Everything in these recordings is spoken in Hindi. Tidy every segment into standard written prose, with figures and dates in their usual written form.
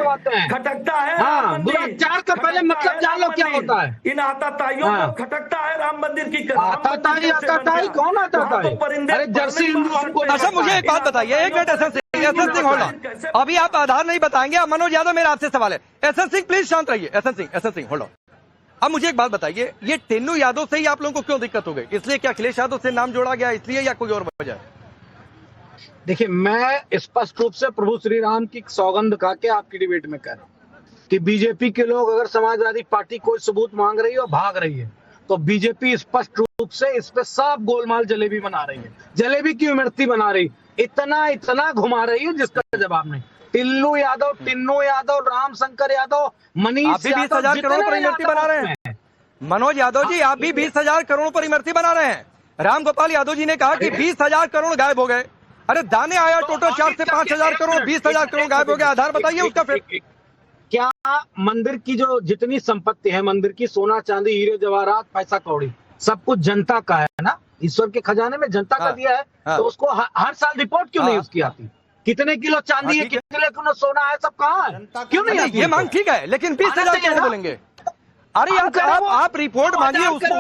करवाते हैं, खटकता है। हाँ, दुराचार का पहले मतलब जान लो क्या होता है। इन आताताइयों को खटकता है राम मंदिर की। आताताई कौन आताताई? अरे जर्सी हिंदू हमको। अच्छा मुझे एक बात बताइए, एक minute SN Singh hold on. अभी आप आधार नहीं बताएंगे। अब मनोज यादव मेरा आपसे सवाल है। एसएन सिंह प्लीज शांत रहिए। SN Singh hold on. अब मुझे एक बात बताइए, ये टेन्नू यादव से ही आप लोगों को क्यों दिक्कत हो गई? इसलिए क्या अखिलेश यादव से नाम जोड़ा गया इसलिए, या कोई और वजह है? देखिए, मैं स्पष्ट रूप से प्रभु श्री राम की सौगंध खा के आपकी डिबेट में कह रहा हूँ कि बीजेपी के लोग अगर समाजवादी पार्टी कोई सबूत मांग रही है और भाग रही है, तो बीजेपी स्पष्ट रूप से इस पे सब गोलमाल जलेबी बना रही है। जलेबी की इमरती बना रही, इतना घुमा रही है जिसका जवाब नहीं। टिल्लू यादव, टिन्नू यादव, रामशंकर यादव, मनीष आप भी 20,000 करोड़ पर इमरती बना रहे हैं। मनोज यादव जी, आप भी 20,000 करोड़ पर इमरती बना रहे हैं। रामगोपाल यादव जी ने कहा कि 20,000 करोड़ गायब हो गए। अरे दाने आया टोटल 4 से 5,000 करोड़, 20,000 करोड़ गायब हो गया। आधार बताइए उसका। फिर क्या मंदिर की जो जितनी संपत्ति है मंदिर की, सोना चांदी हीरे जवाहरात पैसा कौड़ी, सब कुछ जनता का है ना। ईश्वर के खजाने में जनता का दिया है, तो उसको हर साल रिपोर्ट क्यों नहीं उसकी आती? कितने किलो चांदी है, कितने किलो सोना है, सब कहाँ है, क्यों नहीं आती? ये मांग ठीक है, लेकिन 20,000 क्यों बोलेंगे? अरे यार आप रिपोर्ट मांगिए उसको।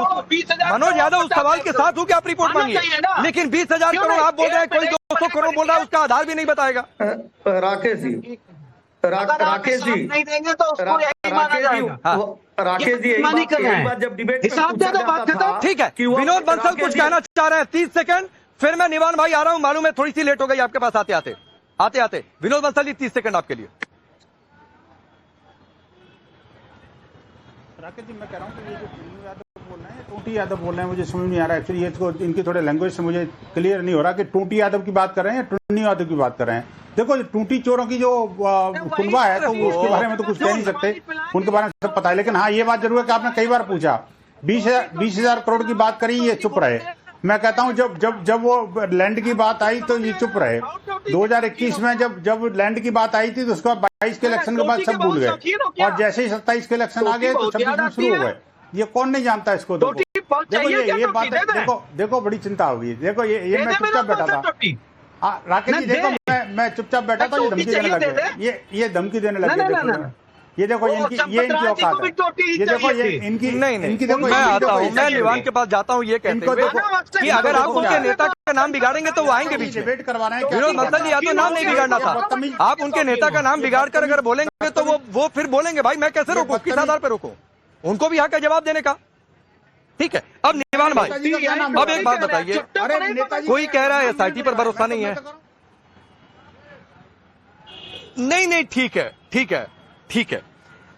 मनोज यादव उस सवाल के साथ हूँ कि आप रिपोर्ट मांगिए, लेकिन 20,000 करोड़ आप बोल रहे हैं, कोई 200 करोड़ बोल रहा है, उसका आधार भी नहीं बताएगा। राकेश जी नहीं देंगे तो उसको यही माना जाएगा। राकेश जी, एक बात जब डिबेट हिसाब दे दो, बात खत्म। ठीक है, विनोद बंसल कुछ कहना चाह रहे हैं, 30 सेकंड। फिर मैं निवान भाई आ रहा हूं, मालूम है थोड़ी सी लेट हो गई आपके पास आते आते। विनोद बंसल जी 30 सेकंड आपके लिए। राकेश जी, मैं कह रहा हूँ कि ये जो टिन्नू यादव बोल रहे हैं, टूटी यादव बोल रहे हैं, मुझे समझ नहीं आ रहा है एक्चुअली। ये इनकी थोड़े लैंग्वेज से मुझे क्लियर नहीं हो रहा कि टूटी यादव की बात कर रहे हैं या टिन्नू यादव की बात कर रहे हैं। देखो, टूटी चोरों की जो कुनबा है, तो उसके बारे में तो कुछ कह नहीं सकते, उनके बारे में सब पता है। लेकिन हाँ, ये बात जरूर है कि आपने कई बार पूछा 20,000 करोड़ की बात करी, ये चुप रहे। मैं कहता हूं जब वो लैंड की बात आई तो ये चुप रहे। 2021 में जब लैंड की बात आई थी, तो उसके बाद 22 के इलेक्शन के बाद सब भूल गए, और जैसे ही 27 के इलेक्शन आ गए तो 26 में शुरू हो गए। ये कौन नहीं जानता इसको? देखो ये बात है, देखो बड़ी चिंता होगी। देखो ये मैं चुपचाप बैठा था। राकेश जी देखो, मैं चुपचाप बैठा था, ये धमकी देने लगे, ये धमकी देने लगे। ये देखो इनकी औकात है। ये देखो ये इनकी नहीं देखो, मैं आता हूँ, मैं निवान के पास जाता हूँ, ये कहते हुए कि अगर आप उनके नेता का नाम बिगाड़ेंगे तो वो आएंगे बीच में। डिबेट करवा रहे हैं। विनोद बंसल जी, या तो नाम नहीं बिगाड़ना था, आप उनके नेता का नाम बिगाड़ कर अगर बोलेंगे तो वो फिर बोलेंगे भाई मैं कैसे रोकूं, किस आधार पर रोकूं? उनको भी हक है जवाब देने का। ठीक है, अब निवान भाई, अब एक बात बताइए, कोई कह रहा है SIT पर भरोसा नहीं है। नहीं, ठीक है।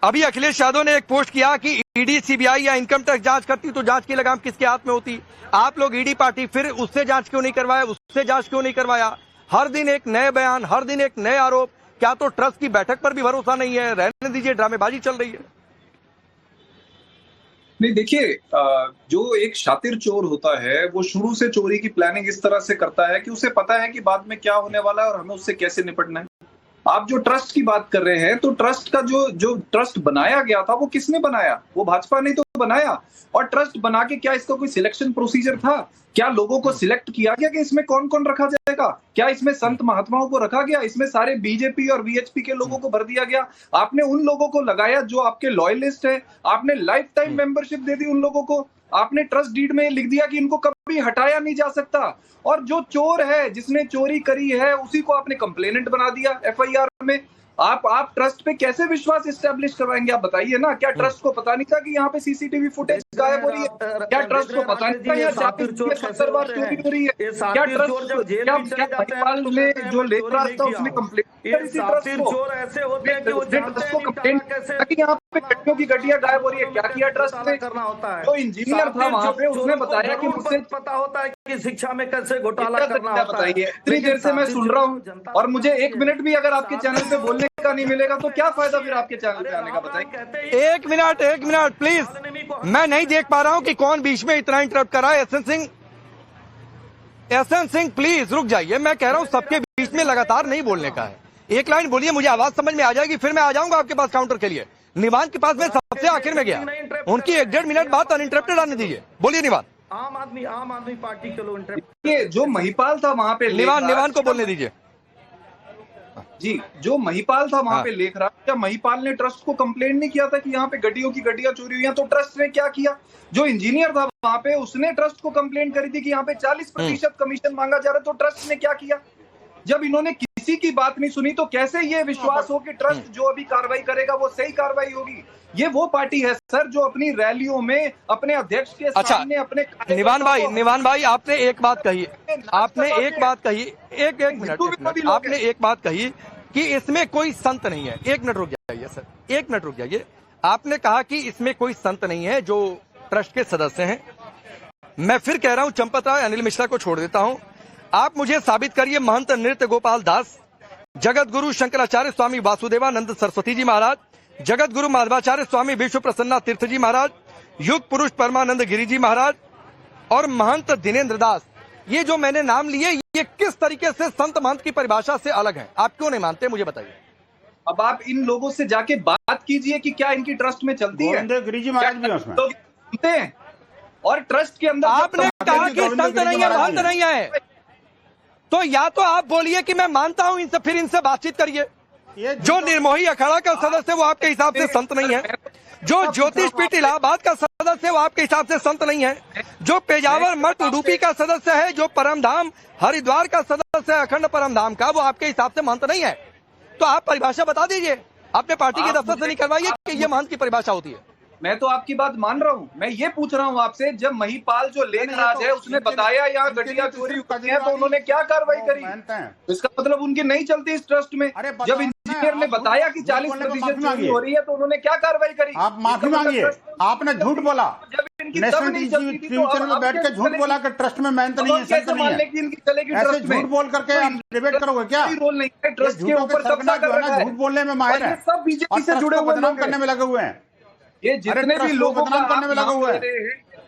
अभी अखिलेश यादव ने एक पोस्ट किया कि ईडी, सीबीआई या इनकम टैक्स जांच करती तो जांच की लगाम किसके हाथ में होती? आप लोग ईडी पार्टी, फिर उससे जांच क्यों नहीं करवाया, उससे जांच क्यों नहीं करवाया? हर दिन एक नए बयान, हर दिन एक नए आरोप। क्या तो ट्रस्ट की बैठक पर भी भरोसा नहीं है? रहने दीजिए, ड्रामेबाजी चल रही है। नहीं, देखिए, जो एक शातिर चोर होता है वो शुरू से चोरी की प्लानिंग इस तरह से करता है कि उसे पता है कि बाद में क्या होने वाला है और हमें उससे कैसे निपटना है। आप जो ट्रस्ट की बात कर रहे हैं, तो ट्रस्ट का जो ट्रस्ट बनाया गया था वो किसने बनाया? वो भाजपा ने तो बनाया। और ट्रस्ट बना के क्या इसका कोई सिलेक्शन प्रोसीजर था? क्या लोगों को सिलेक्ट किया गया कि इसमें कौन कौन रखा जाएगा? क्या इसमें संत महात्माओं को रखा गया? इसमें सारे बीजेपी और वीएचपी के लोगों को भर दिया गया? आपने उन लोगों को लगाया जो आपके लॉयलिस्ट है, आपने लाइफ टाइम मेंबरशिप दे दी उन लोगों को, आपने ट्रस्ट डीड में लिख दिया कि इनको कभी हटाया नहीं जा सकता। और जो चोर है, जिसने चोरी करी है, उसी को आपने कंप्लेनेंट बना दिया FIR में। आप ट्रस्ट पे कैसे विश्वास एस्टेब्लिश करवाएंगे? आप बताइए ना। क्या ट्रस्ट को पता नहीं था कि यहाँ पे CCTV फुटेज गायब हो रही है? क्या ट्रस्ट को पता नहीं था यहाँ 70 बार चोरी हो रही है? क्या ट्रस्ट महिपाल में जो लेखराज था उसने कंप्लेंट कि यहाँ पे गड्डियों की गड्डियां गायब हो रही है? क्या किया ट्रस्ट ने? तो इंजीनियर था वहाँ पे, उसने बताया कि मुझसे पता होता है कि शिक्षा में कैसे घोटाला करना होता है। इतनी देर से मैं सुन रहा हूँ, और मुझे 1 मिनट भी अगर आपके चैनल पे बोलने का नहीं मिलेगा तो क्या फायदा फिर आपके चैनल पे आने का? बताइए। एक मिनट प्लीज, मैं नहीं देख पा रहा हूं कि कौन बीच में इतना इंटरप्ट कर रहा है। एसएन सिंह प्लीज रुक जाइए। मैं कह रहा हूं सबके बीच में लगातार नहीं बोलने का है। एक लाइन बोलिए, मुझे आवाज समझ में आ जाएगी, फिर मैं आ जाऊंगा आपके पास काउंटर के लिए। निवान के पास में सबसे आखिर में गया, उनकी 1-1.5 मिनट बात अनइंटरप्टेड आने दीजिए। बोलिए निवान। आम आदमी पार्टी के लोग ये जो महिपाल था वहां पे, निवान को बोलने दीजिए। जी, जो महिपाल था वहां पे लेख रहा, क्या महिपाल ने ट्रस्ट को कंप्लेंट नहीं किया था कि यहाँ पे गड्डियों की गड्डियां चोरी हुई हैं? तो ट्रस्ट ने क्या किया? जो इंजीनियर था वहां पे, उसने ट्रस्ट को कंप्लेंट करी थी कि यहाँ पे 40% कमीशन मांगा जा रहा है। तो ट्रस्ट ने क्या किया? जब इन्होंने किसी की बात नहीं सुनी तो कैसे ये विश्वास हो कि ट्रस्ट जो अभी कार्रवाई करेगा वो सही कार्रवाई होगी? ये वो पार्टी है सर जो अपनी रैलियों में अपने अध्यक्ष के सामने अपने निवान भाई आपने एक बात कही, एक मिनट आपने एक बात कही कि इसमें कोई संत नहीं है। एक मिनट रुक जाइए सर, एक मिनट रुक जाइए। आपने कहा कि इसमें कोई संत नहीं है जो ट्रस्ट के सदस्य हैं। मैं फिर कह रहा हूं, चंपत राय अनिल मिश्रा को छोड़ देता हूं। आप मुझे साबित करिए महंत नृत्य गोपाल दास, जगत गुरु शंकराचार्य स्वामी वासुदेवानंद सरस्वती जी महाराज, जगत गुरु माधवाचार्य स्वामी विश्व प्रसन्ना तीर्थ जी महाराज, युग पुरुष परमानंद गिरी जी महाराज और महंत दिनेन्द्र दास, ये जो मैंने नाम लिए ये किस तरीके से संत महंत की परिभाषा से अलग हैं? आप क्यों नहीं मानते, मुझे बताइए। अब आप इन लोगों से जाके बात कीजिए कि क्या इनकी ट्रस्ट में चलती है? गिरी जी महाराज भी उसमें सुनते हैं और ट्रस्ट के अंदर आपने कहा कि संत नहीं है, महंत नहीं है, तो या तो आप बोलिए कि मैं मानता हूं इनसे, फिर इनसे बातचीत करिए। जो निर्मोही अखाड़ा का सदस्य वो आपके हिसाब से संत नहीं है, जो ज्योतिष पीठ इलाहाबाद का सदस्य वो आपके हिसाब से संत नहीं है, जो पेजावर मठ उडुपी का सदस्य है, जो परमधाम हरिद्वार का सदस्य है अखंड परमधाम का, वो आपके हिसाब से महंत नहीं है। तो आप परिभाषा बता दीजिए, अपने पार्टी के दफ्तर से नहीं करवाइए कि ये महंत की परिभाषा होती है। मैं तो आपकी बात मान रहा हूं, मैं ये पूछ रहा हूं आपसे, जब महिपाल जो लेखराज है उसने बताया यहाँ गड्डियां चोरी हुई हैं तो उन्होंने क्या कार्रवाई करी? इसका मतलब उनकी नहीं चलती इस ट्रस्ट में। जब इंजीनियर ने बताया कि 40% चोरी हो रही है तो उन्होंने क्या कार्रवाई करी? आप माफी मांगिए, आपने झूठ बोला, नेशनल टीवी चैनल में बैठ के झूठ बोला कि ट्रस्ट में मेहनत नहीं है, संत नहीं है। ऐसे झूठ बोल करके आप डिबेट करोगे क्या? रोल नहीं है, ट्रस्ट के ऊपर कब्जा कर रखा है, झूठ बोलने में माहिर है, सब बीजेपी से जुड़े हुए बदनाम करने में लगे हुए हैं। ये जितने भी लोगों बदनाम करने में लगा हुआ है,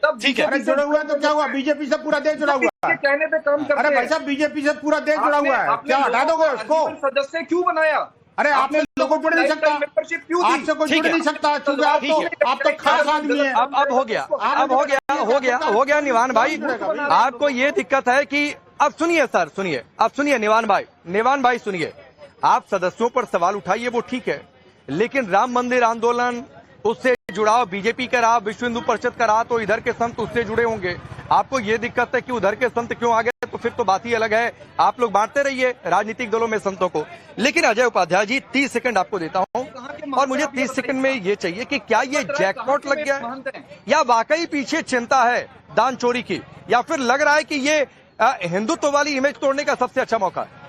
तब ठीक है, अरे जुड़े हुए हैं तो क्या हुआ? बीजेपी से पूरा देश जुड़ा हुआ है, कहने पे काम करते हैं। अरे भाई साहब बीजेपी से पूरा देश जुड़ा हुआ है, क्या हटा दोगे उसको? सदस्य क्यों बनाया? अरे आपने लोगों को जुड़ नहीं सकता, आपसे कोई जुड़ नहीं सकता, क्योंकि आप तो खास आदमी है। अब हो गया निवान भाई, आपको ये दिक्कत है कि अब सुनिए सर, सुनिए निवान भाई सुनिए, आप सदस्यों पर सवाल उठाइए वो ठीक है, लेकिन राम मंदिर आंदोलन उससे जुड़ाव बीजेपी का रहा, विश्व हिंदू परिषद का रहा, तो इधर के संत उससे जुड़े होंगे। आपको ये दिक्कत है कि उधर के संत क्यों आ गए, तो फिर तो बात ही अलग है। आप लोग बांटते रहिए राजनीतिक दलों में संतों को। लेकिन अजय उपाध्याय जी 30 सेकंड आपको देता हूं और मुझे 30 सेकंड में ये चाहिए कि क्या ये जैकपॉट लग गया है या वाकई पीछे चिंता है दान चोरी की, या फिर लग रहा है कि ये हिंदुत्व वाली इमेज तोड़ने का सबसे अच्छा मौका है?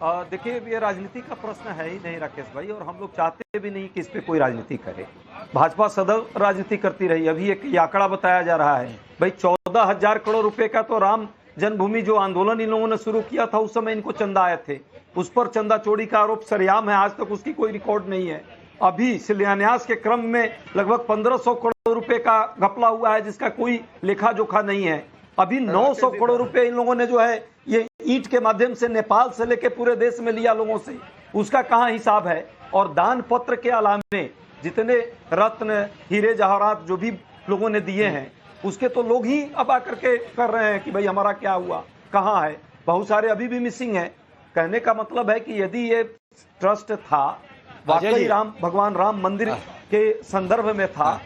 देखिए ये राजनीति का प्रश्न है ही नहीं राकेश भाई, और हम लोग चाहते भी नहीं कि इस पे कोई राजनीति करे। भाजपा सदैव राजनीति करती रही। अभी एक आंकड़ा बताया जा रहा है भाई, 14,000 करोड़ रुपए का तो राम जन्मभूमि जो आंदोलन इन लोगों ने शुरू किया था उस समय इनको चंदा आए थे, उस पर चंदा चोरी का आरोप सरेआम है, आज तक उसकी कोई रिकॉर्ड नहीं है। अभी शिलान्यास के क्रम में लगभग 1500 करोड़ रुपए का घपला हुआ है जिसका कोई लेखा जोखा नहीं है। अभी 900 करोड़ रुपए इन लोगों ने जो है ये ईंट के माध्यम से नेपाल से लेके पूरे देश में लिया लोगों से, उसका कहाँ हिसाब है? और दान पत्र के अलावे जितने रत्न हीरे जवाहरात जो भी लोगों ने दिए हैं उसके तो लोग ही अब आकर के कर रहे हैं कि भाई हमारा क्या हुआ, कहाँ है? बहुत सारे अभी भी मिसिंग है। कहने का मतलब है कि यदि ये ट्रस्ट था वाकई भगवान राम मंदिर के संदर्भ में था